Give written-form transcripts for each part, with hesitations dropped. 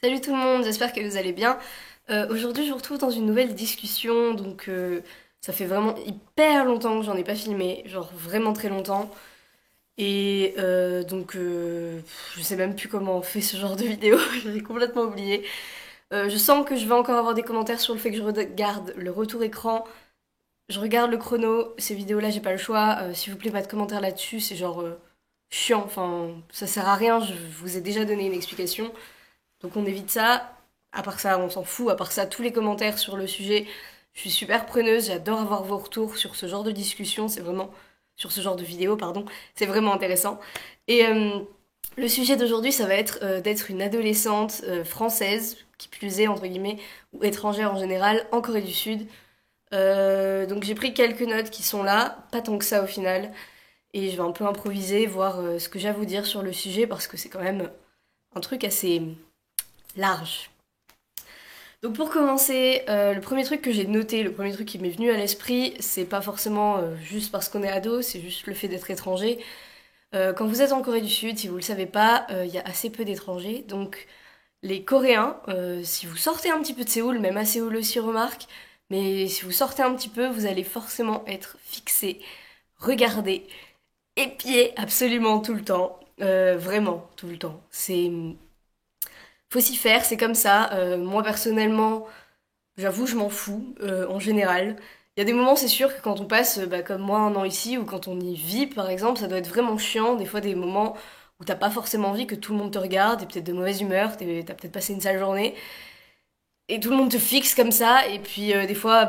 Salut tout le monde, j'espère que vous allez bien. Aujourd'hui, je vous retrouve dans une nouvelle discussion. Ça fait vraiment hyper longtemps que j'en ai pas filmé, genre vraiment très longtemps. Je sais même plus comment on fait ce genre de vidéo, j'avais complètement oublié. Je sens que je vais encore avoir des commentaires sur le fait que je regarde le retour écran. Je regarde le chrono, ces vidéos-là, j'ai pas le choix. S'il vous plaît, pas de commentaires là-dessus, c'est genre chiant. Enfin, ça sert à rien, je vous ai déjà donné une explication. Donc on évite ça. À part ça, on s'en fout. À part ça, tous les commentaires sur le sujet, je suis super preneuse. J'adore avoir vos retours sur ce genre de discussion. C'est vraiment sur ce genre de vidéo, pardon. C'est vraiment intéressant. Et le sujet d'aujourd'hui, ça va être d'être une adolescente française, qui plus est entre guillemets, ou étrangère en général, en Corée du Sud. Donc j'ai pris quelques notes qui sont là, pas tant que ça au final. Et je vais un peu improviser, voir ce que j'ai à vous dire sur le sujet, parce que c'est quand même un truc assez large. Donc pour commencer, le premier truc que j'ai noté, le premier truc qui m'est venu à l'esprit, c'est pas forcément juste parce qu'on est ado, c'est juste le fait d'être étranger. Quand vous êtes en Corée du Sud, si vous le savez pas, il y a assez peu d'étrangers. Donc les Coréens, si vous sortez un petit peu de Séoul, même à Séoul aussi remarque, mais si vous sortez un petit peu, vous allez forcément être fixé, regardé, épié absolument tout le temps. Vraiment tout le temps. Faut s'y faire, c'est comme ça. Moi personnellement, j'avoue, je m'en fous en général. Il y a des moments, c'est sûr que quand on passe, comme moi, un an ici, ou quand on y vit, par exemple, ça doit être vraiment chiant. Des fois, des moments où t'as pas forcément envie que tout le monde te regarde, t'es peut-être de mauvaise humeur, t'as peut-être passé une sale journée, et tout le monde te fixe comme ça. Et puis des fois,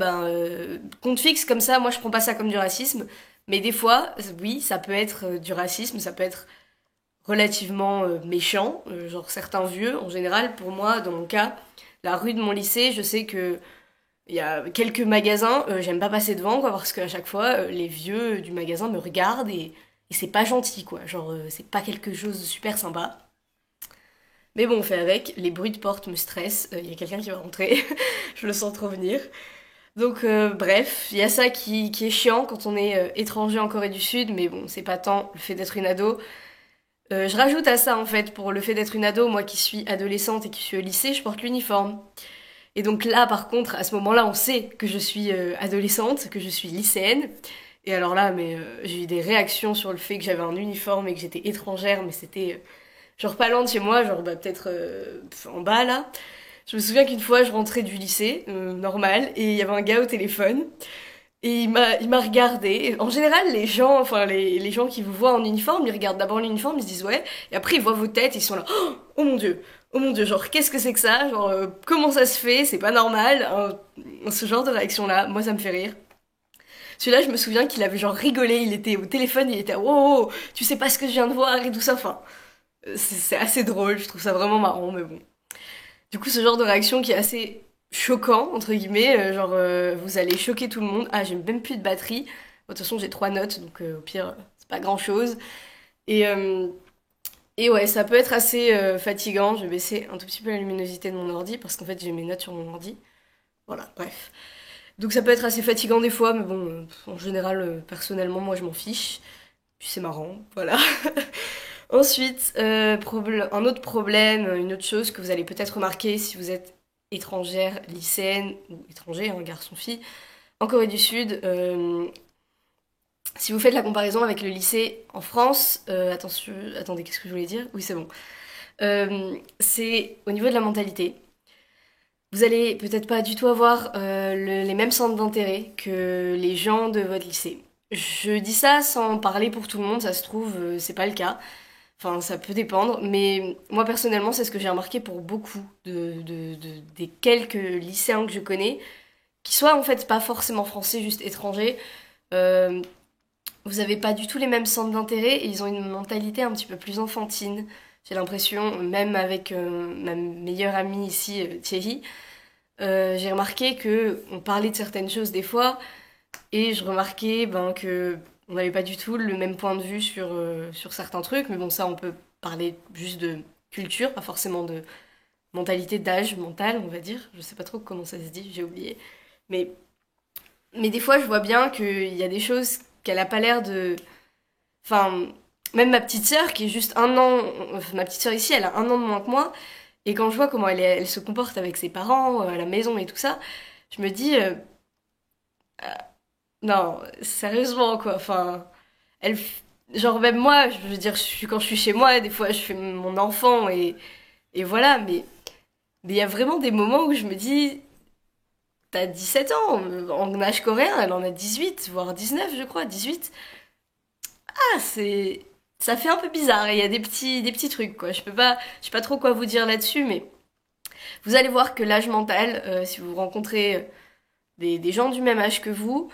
qu'on te fixe comme ça, moi je prends pas ça comme du racisme. Mais des fois, oui, ça peut être du racisme, ça peut être relativement méchant, genre certains vieux en général. Pour moi, dans mon cas, la rue de mon lycée, je sais que il y a quelques magasins, j'aime pas passer devant quoi, parce qu'à chaque fois, les vieux du magasin me regardent et c'est pas gentil quoi, genre c'est pas quelque chose de super sympa. Mais bon, on fait avec, les bruits de porte me stressent, il y a quelqu'un qui va rentrer, je le sens trop venir. Donc bref, il y a ça qui est chiant quand on est étranger en Corée du Sud, mais bon, c'est pas tant le fait d'être une ado. Je rajoute à ça en fait, pour le fait d'être une ado, moi qui suis adolescente et qui suis au lycée, je porte l'uniforme. Et donc là, par contre, à ce moment-là, on sait que je suis adolescente, que je suis lycéenne. Et alors là, j'ai eu des réactions sur le fait que j'avais un uniforme et que j'étais étrangère, mais c'était genre pas loin de chez moi, genre peut-être en bas là. Je me souviens qu'une fois, je rentrais du lycée, normal, et il y avait un gars au téléphone. Et il m'a regardé. Et en général, les gens, enfin les gens qui vous voient en uniforme, ils regardent d'abord l'uniforme, ils se disent ouais, et après ils voient vos têtes, ils sont là, oh mon dieu, genre qu'est-ce que c'est que ça, genre comment ça se fait, c'est pas normal, hein. Ce genre de réaction-là, moi ça me fait rire. Celui-là, je me souviens qu'il avait genre rigolé, il était au téléphone, il était wow, tu sais pas ce que je viens de voir et tout ça, enfin c'est assez drôle, je trouve ça vraiment marrant, mais bon. Du coup, ce genre de réaction qui est assez choquant, entre guillemets, vous allez choquer tout le monde. Ah, j'ai même plus de batterie. Bon, de toute façon, j'ai 3 notes, donc au pire, c'est pas grand-chose. Et, euh, et ouais, ça peut être assez fatigant. Je vais baisser un tout petit peu la luminosité de mon ordi, parce qu'en fait, j'ai mes notes sur mon ordi. Voilà, bref. Donc ça peut être assez fatigant des fois, mais bon, en général, personnellement, moi, je m'en fiche. Puis c'est marrant, voilà. Ensuite, un autre problème, une autre chose que vous allez peut-être remarquer si vous êtes étrangère, lycéenne ou étranger, hein, garçon-fille, en Corée du Sud, si vous faites la comparaison avec le lycée en France, attention, attendez, qu'est-ce que je voulais dire? Oui, c'est bon. C'est au niveau de la mentalité. Vous allez peut-être pas du tout avoir les mêmes centres d'intérêt que les gens de votre lycée. Je dis ça sans parler pour tout le monde, ça se trouve, c'est pas le cas. Enfin, ça peut dépendre, mais moi personnellement, c'est ce que j'ai remarqué pour beaucoup des quelques lycéens que je connais, qui soient en fait pas forcément français, juste étrangers. Euh, Vous avez pas du tout les mêmes centres d'intérêt et ils ont une mentalité un petit peu plus enfantine. J'ai l'impression, même avec ma meilleure amie ici, Thierry, j'ai remarqué que on parlait de certaines choses des fois et je remarquais que on n'avait pas du tout le même point de vue sur certains trucs, mais bon, ça, on peut parler juste de culture, pas forcément de mentalité, d'âge mental, on va dire. Je sais pas trop comment ça se dit, j'ai oublié. Mais, mais des fois, je vois bien qu'il y a des choses qu'elle a pas l'air de. Enfin, même ma petite sœur, qui est juste un an. Enfin, ma petite sœur ici, elle a un an de moins que moi. Et quand je vois comment elle se comporte avec ses parents, à la maison et tout ça, je me dis, non, sérieusement, quoi. Enfin, elle, genre même moi, je veux dire, quand je suis chez moi, des fois, je fais mon enfant et voilà. Mais il y a vraiment des moments où je me dis, t'as 17 ans, en âge coréen, elle en a 18, voire 19, je crois, 18. Ah, ça fait un peu bizarre. Il y a des petits trucs, quoi. Je sais pas trop quoi vous dire là-dessus, mais vous allez voir que l'âge mental, si vous rencontrez des gens du même âge que vous.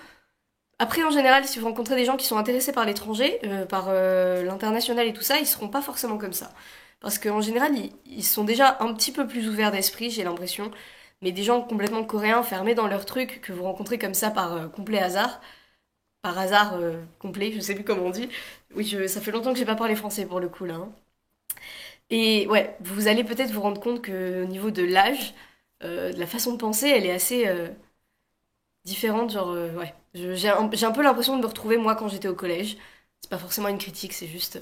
Après, en général, si vous rencontrez des gens qui sont intéressés par l'étranger, par l'international et tout ça, ils seront pas forcément comme ça. Parce qu'en général, ils sont déjà un petit peu plus ouverts d'esprit, j'ai l'impression. Mais des gens complètement coréens, fermés dans leur truc, que vous rencontrez comme ça par complet hasard, par hasard complet, je sais plus comment on dit. Oui, ça fait longtemps que j'ai pas parlé français pour le coup là, hein. Et ouais, vous allez peut-être vous rendre compte que au niveau de l'âge, de la façon de penser, elle est assez différente. Genre, ouais, j'ai un peu l'impression de me retrouver moi quand j'étais au collège. C'est pas forcément une critique, c'est juste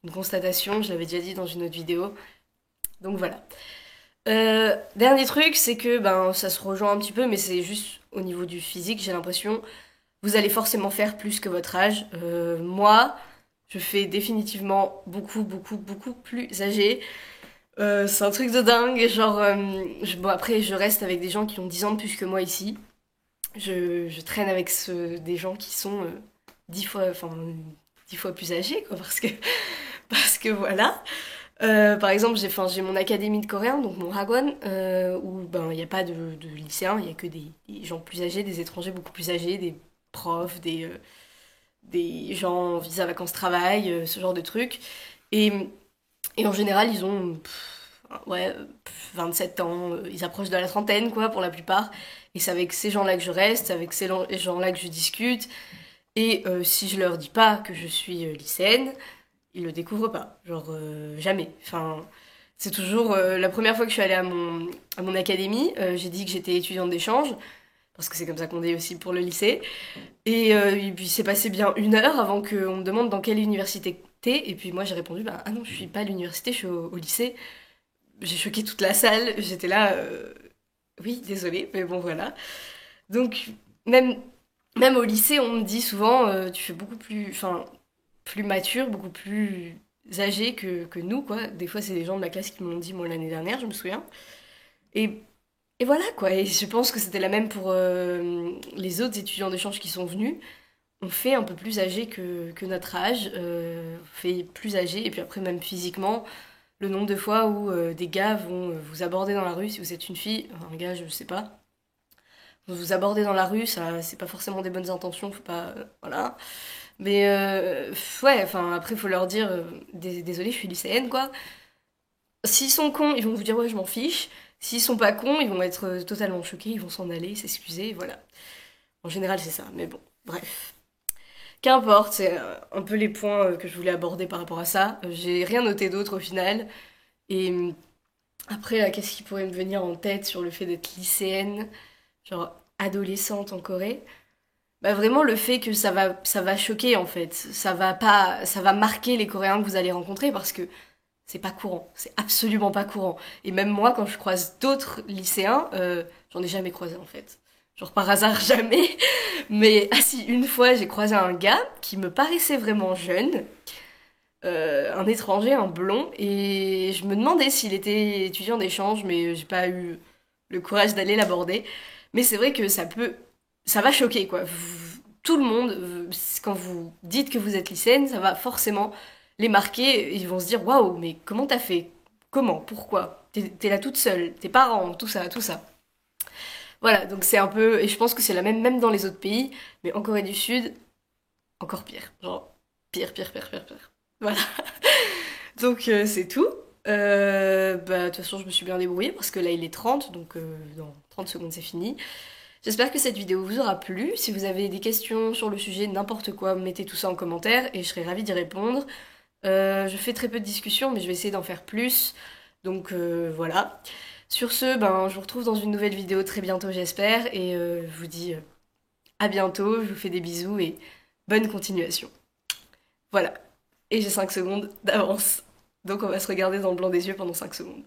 une constatation. Je l'avais déjà dit dans une autre vidéo. Donc voilà. Dernier truc, c'est que ben ça se rejoint un petit peu, mais c'est juste au niveau du physique, j'ai l'impression. Vous allez forcément faire plus que votre âge. Moi, je fais définitivement beaucoup plus âgé. C'est un truc de dingue. Genre, bon, après, je reste avec des gens qui ont 10 ans de plus que moi ici. Je traîne avec des gens qui sont 10 fois, enfin, 10 fois plus âgés, quoi, parce que voilà. Par exemple, j'ai mon académie de coréen, donc mon hagwon, où ben il n'y a pas de lycéens, il y a que des gens plus âgés, des étrangers beaucoup plus âgés, des profs, des gens en visa vacances travail, ce genre de trucs. Et, et en général, ils ont ouais, 27 ans, ils approchent de la trentaine, quoi, pour la plupart. Et c'est avec ces gens-là que je reste, c'est avec ces gens-là que je discute. Et si je leur dis pas que je suis lycéenne, ils le découvrent pas. Genre, jamais. Enfin, c'est toujours la première fois que je suis allée à mon académie, j'ai dit que j'étais étudiante d'échange, parce que c'est comme ça qu'on dit aussi pour le lycée. Et puis, c'est passé bien 1 heure avant qu'on me demande dans quelle université t'es. Et puis, moi, j'ai répondu, bah, ah non, je suis pas à l'université, je suis au lycée. J'ai choqué toute la salle. J'étais là, oui, désolée, mais bon, voilà. Donc, même, même au lycée, on me dit souvent, tu fais beaucoup plus, enfin, plus mature, beaucoup plus âgé que nous, quoi. Des fois, c'est des gens de ma classe qui me l'ont dit, moi, l'année dernière, je me souviens. Et, et voilà, quoi. Et je pense que c'était la même pour les autres étudiants d'échange qui sont venus. On fait un peu plus âgé que notre âge, on fait plus âgé, et puis après, même physiquement, le nombre de fois où des gars vont vous aborder dans la rue, si vous êtes une fille, un gars, je sais pas, vont vous aborder dans la rue, ça, c'est pas forcément des bonnes intentions, faut pas, voilà. Mais ouais, enfin, après, faut leur dire, désolé, je suis lycéenne, quoi. S'ils sont cons, ils vont vous dire, ouais, je m'en fiche. S'ils sont pas cons, ils vont être totalement choqués, ils vont s'en aller, s'excuser, voilà. En général, c'est ça, mais bon, bref. Qu'importe, c'est un peu les points que je voulais aborder par rapport à ça. J'ai rien noté d'autre au final. Et après, là, qu'est-ce qui pourrait me venir en tête sur le fait d'être lycéenne, genre adolescente en Corée? Bah vraiment le fait que ça va choquer en fait. Ça va marquer les Coréens que vous allez rencontrer parce que c'est pas courant. C'est absolument pas courant. Et même moi, quand je croise d'autres lycéens, j'en ai jamais croisé en fait. Genre par hasard, jamais. Mais ah si, une fois, j'ai croisé un gars qui me paraissait vraiment jeune, un étranger, un blond, et je me demandais s'il était étudiant d'échange, mais j'ai pas eu le courage d'aller l'aborder. Mais c'est vrai que ça va choquer quoi. Tout le monde, quand vous dites que vous êtes lycéenne, ça va forcément les marquer. Ils vont se dire waouh, mais comment t'as fait? Comment? Pourquoi? T'es là toute seule, tes parents, tout ça, tout ça. Voilà, donc c'est un peu, et je pense que c'est la même dans les autres pays, mais en Corée du Sud, encore pire. Genre, pire. Voilà. Donc c'est tout. Bah, de toute façon, je me suis bien débrouillée parce que là il est 30, donc dans 30 secondes c'est fini. J'espère que cette vidéo vous aura plu. Si vous avez des questions sur le sujet, n'importe quoi, mettez tout ça en commentaire et je serai ravie d'y répondre. Je fais très peu de discussions, mais je vais essayer d'en faire plus. Donc voilà. Sur ce, ben, je vous retrouve dans une nouvelle vidéo très bientôt, j'espère. Et je vous dis à bientôt. Je vous fais des bisous et bonne continuation. Voilà. Et j'ai 5 secondes d'avance. Donc on va se regarder dans le blanc des yeux pendant 5 secondes.